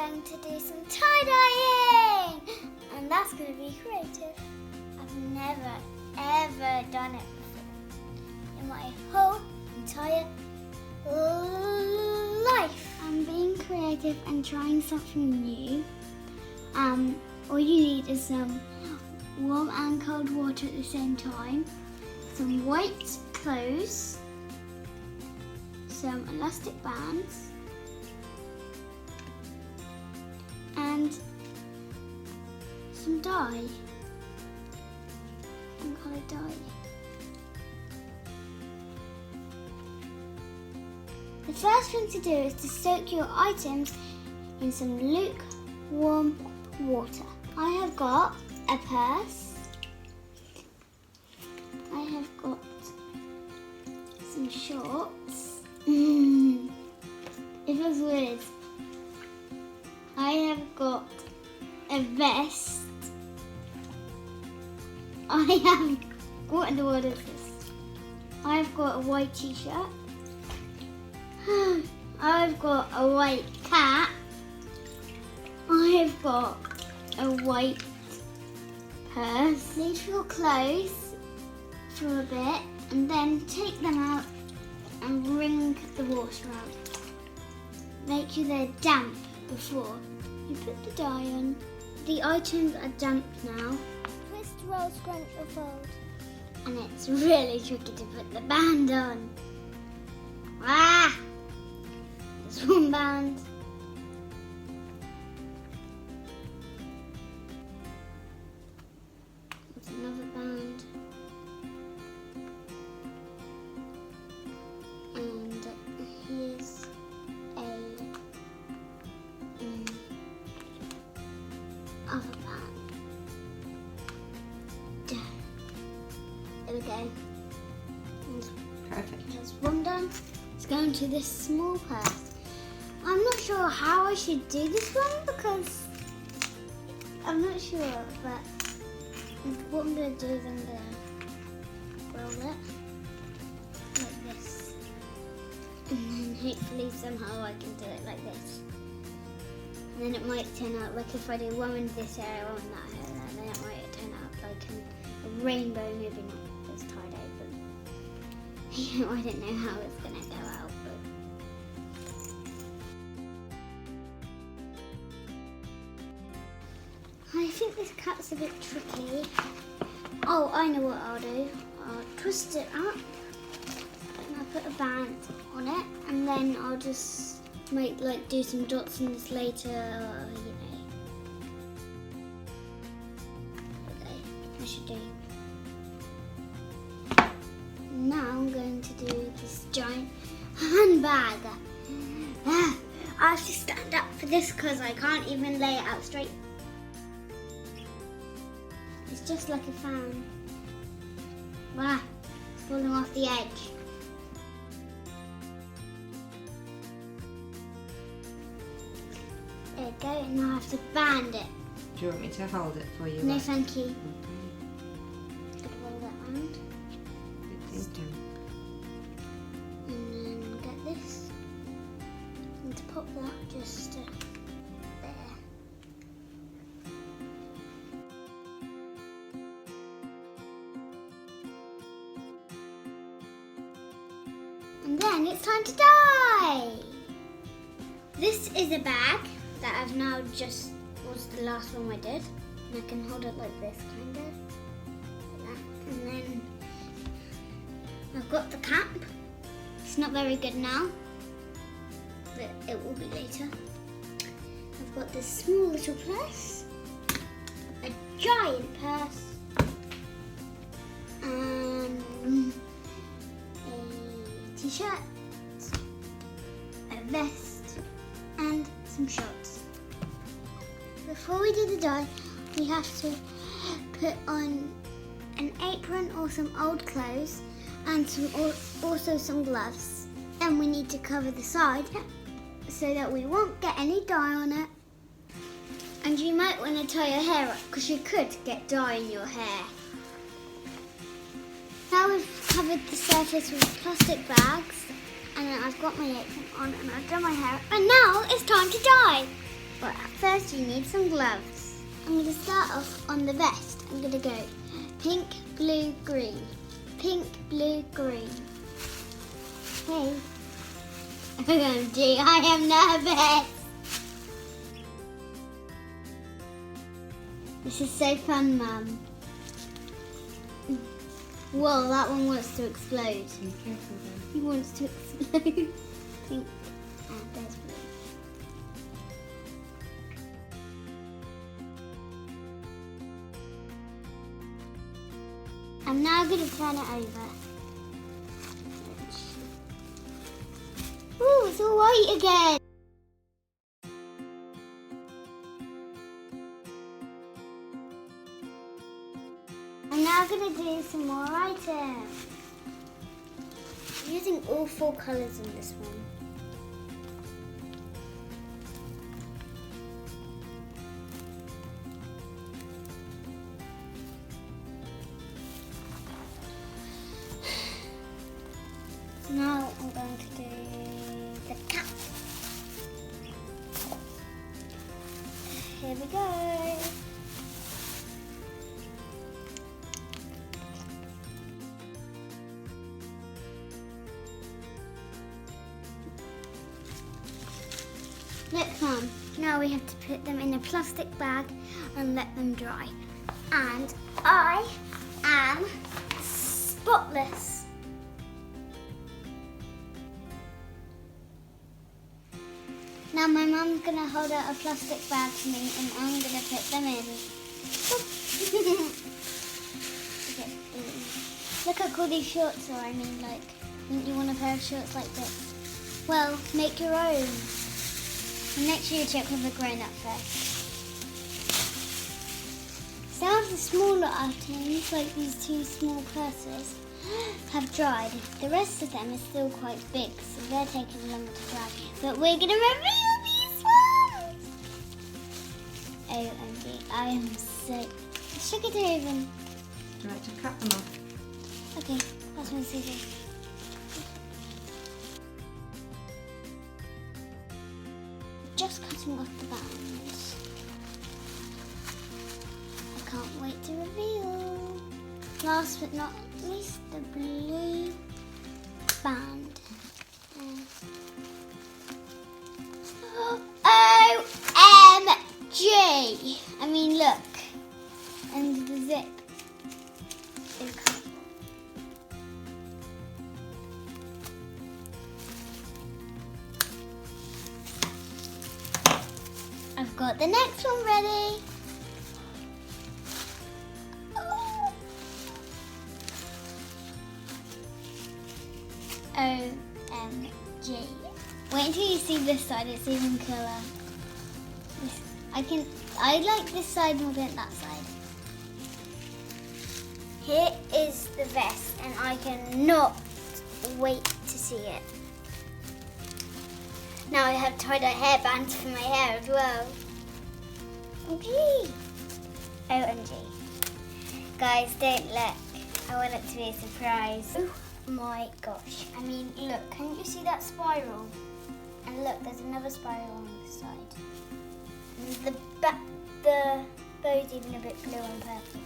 going to do some tie-dyeing, and that's going to be creative. I've never ever done it before in my whole entire life. I'm being creative and trying something new. All you need is some warm and cold water at the same time, some white clothes, some elastic bands, and some dye, some coloured dye. The first thing to do is to soak your items in some lukewarm water. I have got a purse. I have got some shorts. It feels weird. I have got a vest. What is this? I have got a white t-shirt. I've got a white cap. I have got a white purse. Leave your clothes for a bit and then take them out and wring the water out. Make sure they're damp before you put the dye on. The items are damp now. Twist, roll, scrunch or fold. And it's really tricky to put the band on. Ah! There's one band. There's another band. And here's other band. There we go. Perfect. There's one done. It's going to this small purse. I'm not sure how I should do this one because I'm not sure, but what I'm going to do is I'm going to roll it like this. And then hopefully somehow I can do it like this. And then it might turn out like if I do one in this area, one in that area, then it might turn out like a rainbow, maybe not as tie-dye, but I don't know how it's going to go out. I think this cat's a bit tricky. Oh, I know what I'll do. I'll twist it up and I'll put a band on it, and then I'll just do some dots in this later, Okay, I should do. Now I'm going to do this giant handbag. I have to stand up for this because I can't even lay it out straight. It's just like a fan. Wow, it's falling off the edge. There you go, and now I have to band it. Do you want me to hold it for you? No, thank you. Okay. I'll roll that round. Good thinking. And then get this. And to pop that just there. And then it's time to dye. This is a bag that I've now just, was the last one I did. And I can hold it like this, kind of. Like that. And then I've got the cap. It's not very good now, but it will be later. I've got this small little purse, a giant purse, and a t-shirt, a vest, and some shorts. Before we do the dye, we have to put on an apron or some old clothes and also some gloves. Then we need to cover the side so that we won't get any dye on it. And you might want to tie your hair up because you could get dye in your hair. Now we've covered the surface with plastic bags, and then I've got my apron on and I've done my hair, and now it's time to dye. But first you need some gloves. I'm going to start off on the vest. I'm going to go pink, blue, green. Pink, blue, green. Hey. OMG, I am nervous. This is so fun, Mum. Whoa, that one wants to explode. Be careful then. He wants to explode. Pink. And there's blue. I'm now going to turn it over. Ooh, it's all white again. I'm now going to do some more items. I'm using all 4 colours in this one. Now I'm going to do the cap. Here we go. Look, Mum. Now we have to put them in a plastic bag and let them dry. And I am spotless. Now my mum's going to hold out a plastic bag to me and I'm going to put them in. Okay. Look how cool these shorts are. I mean, like, wouldn't you want a pair of shorts like this? Well, make your own. And make sure you check with a grown-up first. Some of the smaller items, like these 2 small purses, have dried. The rest of them are still quite big, so they're taking longer to dry. But we're going to reveal these ones! OMG, I am so... Should I get even? Do you like to cut them off? Okay, that's my scissors. Just cutting off the bands. I can't wait to reveal. Last but not least, the blue band. OMG! I mean, look. And the zip is colourful. I've got the next one ready. OMG. Wait until you see this side, it's even cooler. I like this side more than that side. Here is the vest and I cannot wait to see it. Now I have tie-dye hairbands for my hair as well. OMG. OMG. Guys, don't look. I want it to be a surprise. Oh my gosh. I mean, look, can you see that spiral? And look, there's another spiral on this side. And the bow's even a bit blue on purpose.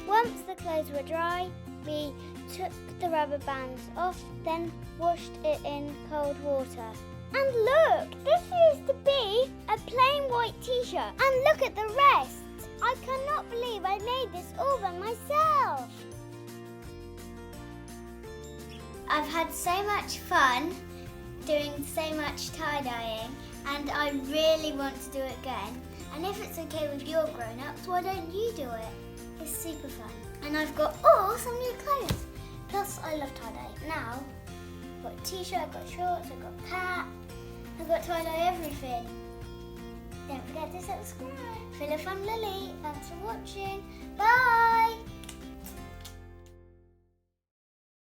Once the clothes were dry, we took the rubber bands off, then washed it in cold water. And look, this used to be a plain white t-shirt. And look at the rest. I cannot believe I made this all by myself. I've had so much fun doing so much tie-dyeing and I really want to do it again. And if it's okay with your grown-ups, why don't you do it? It's super fun. And I've got some new clothes. Plus, I love tie-dye. Now, I've got a t-shirt, I've got shorts, I've got a cap, I've got tie-dye everything. Don't forget to subscribe. Philip and Lily, thanks for watching. Bye!